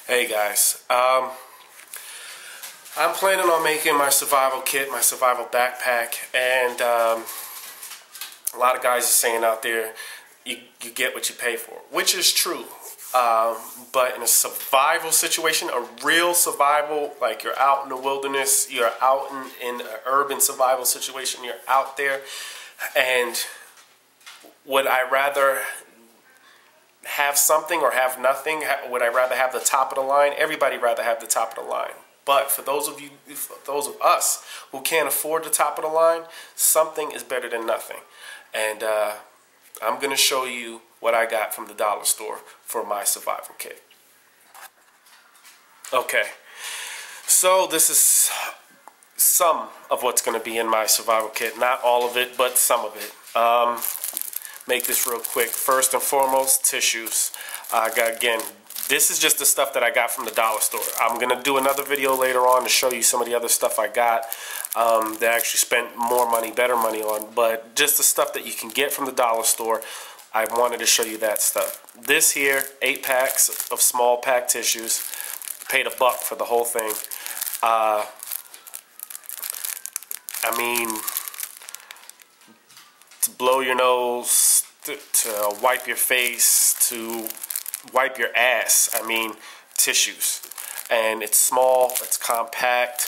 Hey guys, I'm planning on making my survival kit, my survival backpack, and a lot of guys are saying out there, you get what you pay for, which is true. But in a survival situation, a real survival, like you're out in the wilderness, you're out in an urban survival situation, you're out there, and would I rather have something or have nothing? Would I rather have the top of the line? Everybody rather have the top of the line. But for those of you, those of us who can't afford the top of the line, something is better than nothing. And I'm going to show you what I got from the dollar store for my survival kit. Okay, so this is some of what's going to be in my survival kit. Not all of it, but some of it. Make this real quick. First and foremost, tissues. Again, this is just the stuff that I got from the dollar store. I'm going to do another video later on to show you some of the other stuff I got that I actually spent more money, better money on. But just the stuff that you can get from the dollar store, I wanted to show you that stuff. This here, 8 packs of small pack tissues. Paid $1 for the whole thing. I mean, to blow your nose, to wipe your face, to wipe your ass. I mean, tissues. And it's small, it's compact.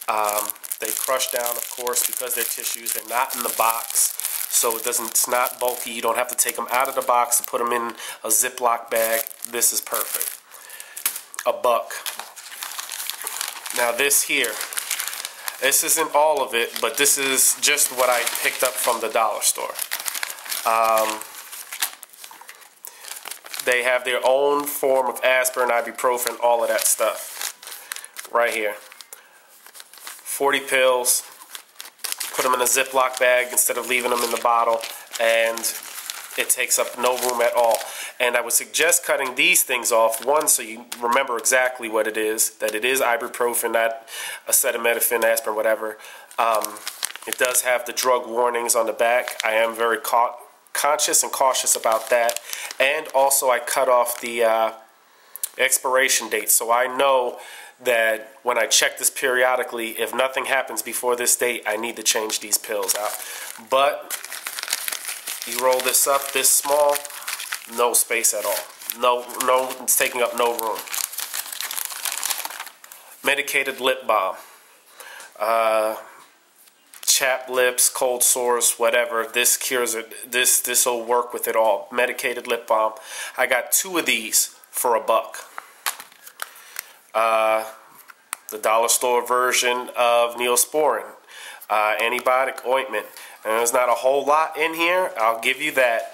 They crush down, of course, because they're tissues. They're not in the box, so it's not bulky. You don't have to take them out of the box to put them in a Ziploc bag. This is perfect. $1. Now this here, this isn't all of it, but this is just what I picked up from the dollar store. They have their own form of aspirin, ibuprofen, all of that stuff. Right here. 40 pills. Put them in a Ziploc bag instead of leaving them in the bottle, and it takes up no room at all. And I would suggest cutting these things off, one, so you remember exactly what it is, that it is ibuprofen, not acetaminophen, aspirin, whatever. It does have the drug warnings on the back. I am very conscious and cautious about that. And also I cut off the expiration date, so I know that when I check this periodically, if nothing happens before this date, I need to change these pills out. But you roll this up this small, no space at all. No, it's taking up no room. Medicated lip balm. Chapped lips, cold sores, whatever. This cures it. This will work with it all. Medicated lip balm. I got 2 of these for $1. The dollar store version of Neosporin. Antibiotic ointment. And there's not a whole lot in here, I'll give you that,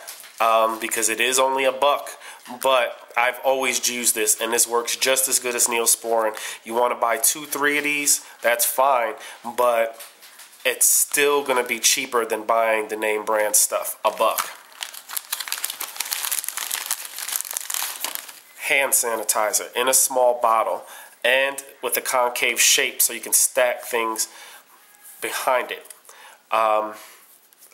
because it is only $1. But I've always used this, and this works just as good as Neosporin. You want to buy 2, 3 of these, that's fine, but it's still going to be cheaper than buying the name brand stuff. $1. Hand sanitizer in a small bottle and with a concave shape so you can stack things behind it.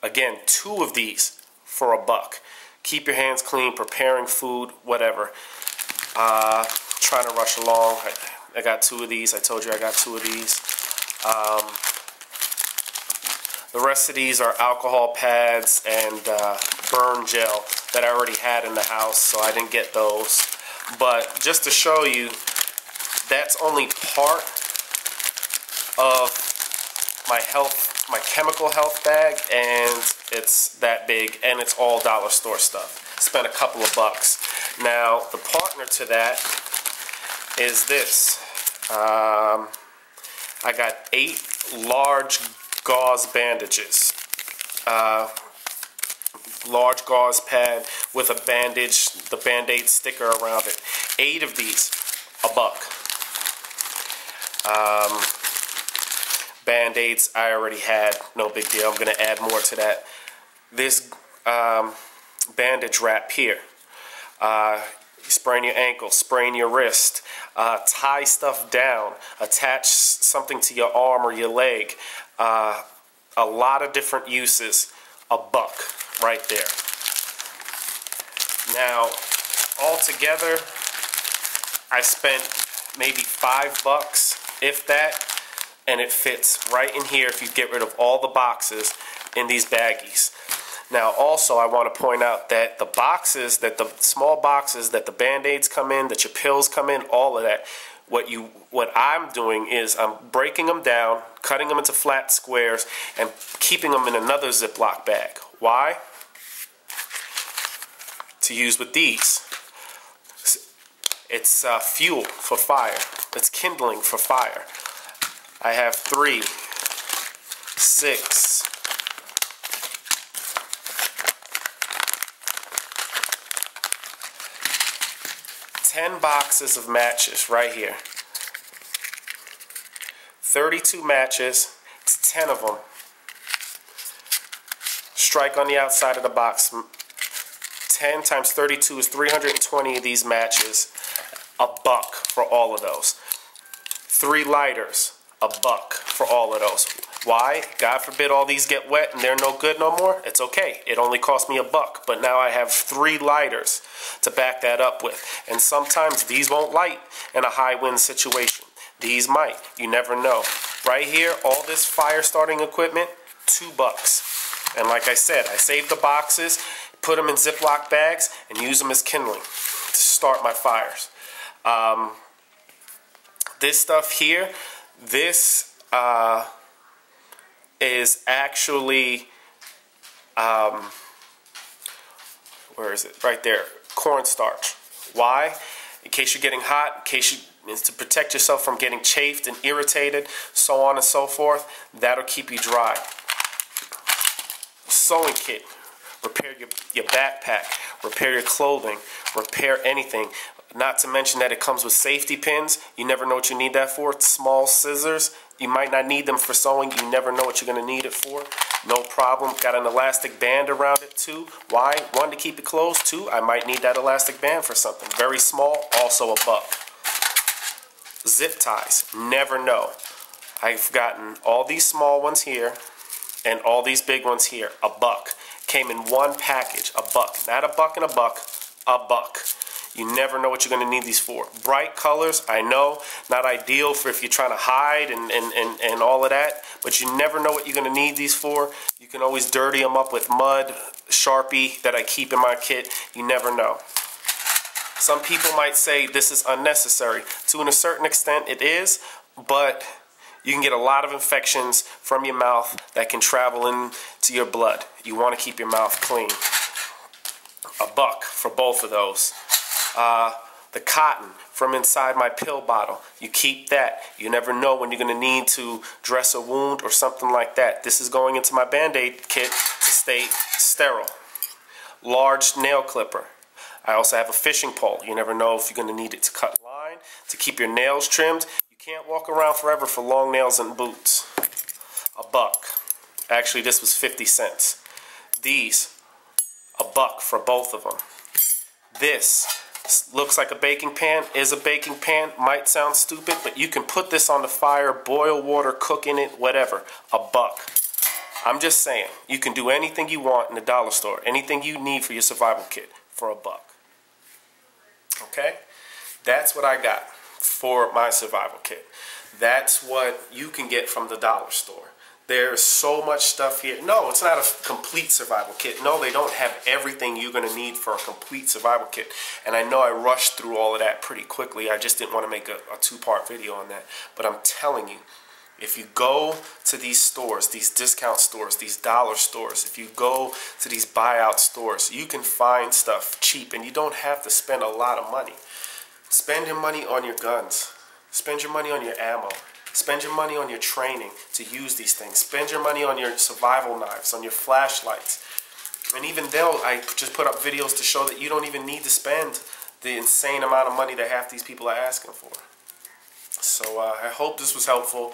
Again, 2 of these for $1. Keep your hands clean, preparing food, whatever. Trying to rush along. I got 2 of these. I told you I got 2 of these. The rest of these are alcohol pads and burn gel that I already had in the house, so I didn't get those. But just to show you, that's only part of my chemical health bag, and it's that big, and it's all dollar store stuff. Spent a couple of bucks. Now the partner to that is this. I got 8 large gauze bandages. Large gauze pad with a bandage, the Band-Aid sticker around it. 8 of these, $1. Band-Aids I already had, no big deal. I'm going to add more to that. This bandage wrap here. Sprain your ankle, sprain your wrist, tie stuff down, attach something to your arm or your leg. A lot of different uses. $1 right there. Now, altogether, I spent maybe $5, if that, and it fits right in here if you get rid of all the boxes in these baggies. Now also I want to point out that the boxes, that the small boxes that the Band-Aids come in, that your pills come in, all of that, what I'm doing is I'm breaking them down, cutting them into flat squares, and keeping them in another Ziploc bag. Why? To use with these. It's fuel for fire. It's kindling for fire. I have 3, 6, 10 boxes of matches right here. 32 matches. It's 10 of them. Strike on the outside of the box. 10 times 32 is 320 of these matches. $1 for all of those. 3 lighters. $1 for all of those. Why? God forbid all these get wet and they're no good no more. It's okay. It only cost me $1, but now I have 3 lighters to back that up with. And sometimes these won't light in a high wind situation. These might. You never know. Right here, all this fire starting equipment, $2. And like I said, I saved the boxes, put them in Ziploc bags, and use them as kindling to start my fires. This stuff here, this is actually, where is it? Right there, cornstarch. Why? In case you're getting hot, in case you, it's to protect yourself from getting chafed and irritated, so on and so forth. That'll keep you dry. Sewing kit. Repair your backpack, repair your clothing, repair anything. Not to mention that it comes with safety pins. You never know what you need that for. Small scissors. You might not need them for sewing. You never know what you're going to need it for. No problem. Got an elastic band around it too. Why? 1, to keep it closed. 2, I might need that elastic band for something. Very small, also $1. Zip ties. Never know. I've gotten all these small ones here and all these big ones here. $1. Came in one package. $1. Not $1 and $1. You never know what you're going to need these for. Bright colors, I know, not ideal for if you're trying to hide and all of that, but you never know what you're going to need these for. You can always dirty them up with mud, Sharpie that I keep in my kit. You never know. Some people might say this is unnecessary. To a certain extent it is, but you can get a lot of infections from your mouth that can travel into your blood. You want to keep your mouth clean. $1 for both of those. The cotton from inside my pill bottle. You keep that. You never know when you're going to need to dress a wound or something like that. This is going into my Band-Aid kit to stay sterile. Large nail clipper. I also have a fishing pole. You never know if you're going to need it to cut line, to keep your nails trimmed. You can't walk around forever for long nails and boots. $1. Actually, this was 50 cents. These, $1 for both of them. This looks like a baking pan, is a baking pan, might sound stupid, but you can put this on the fire, boil water, cook in it, whatever. $1. I'm just saying, you can do anything you want in the dollar store, anything you need for your survival kit for $1. Okay? That's what I got for my survival kit. That's what you can get from the dollar store. There's so much stuff here. No, it's not a complete survival kit. No, they don't have everything you're going to need for a complete survival kit. And I know I rushed through all of that pretty quickly. I just didn't want to make a 2-part video on that. But I'm telling you, if you go to these stores, these discount stores, these dollar stores, if you go to these buyout stores, you can find stuff cheap and you don't have to spend a lot of money. Spend your money on your guns. Spend your money on your ammo. Spend your money on your training to use these things. Spend your money on your survival knives, on your flashlights. And even though I just put up videos to show that you don't even need to spend the insane amount of money that half these people are asking for. So I hope this was helpful.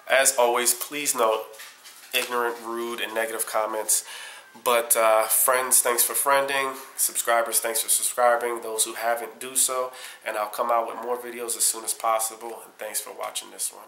As always, please note ignorant, rude, and negative comments. But friends, thanks for friending. Subscribers, thanks for subscribing. Those who haven't, do so. And I'll come out with more videos as soon as possible. And thanks for watching this one.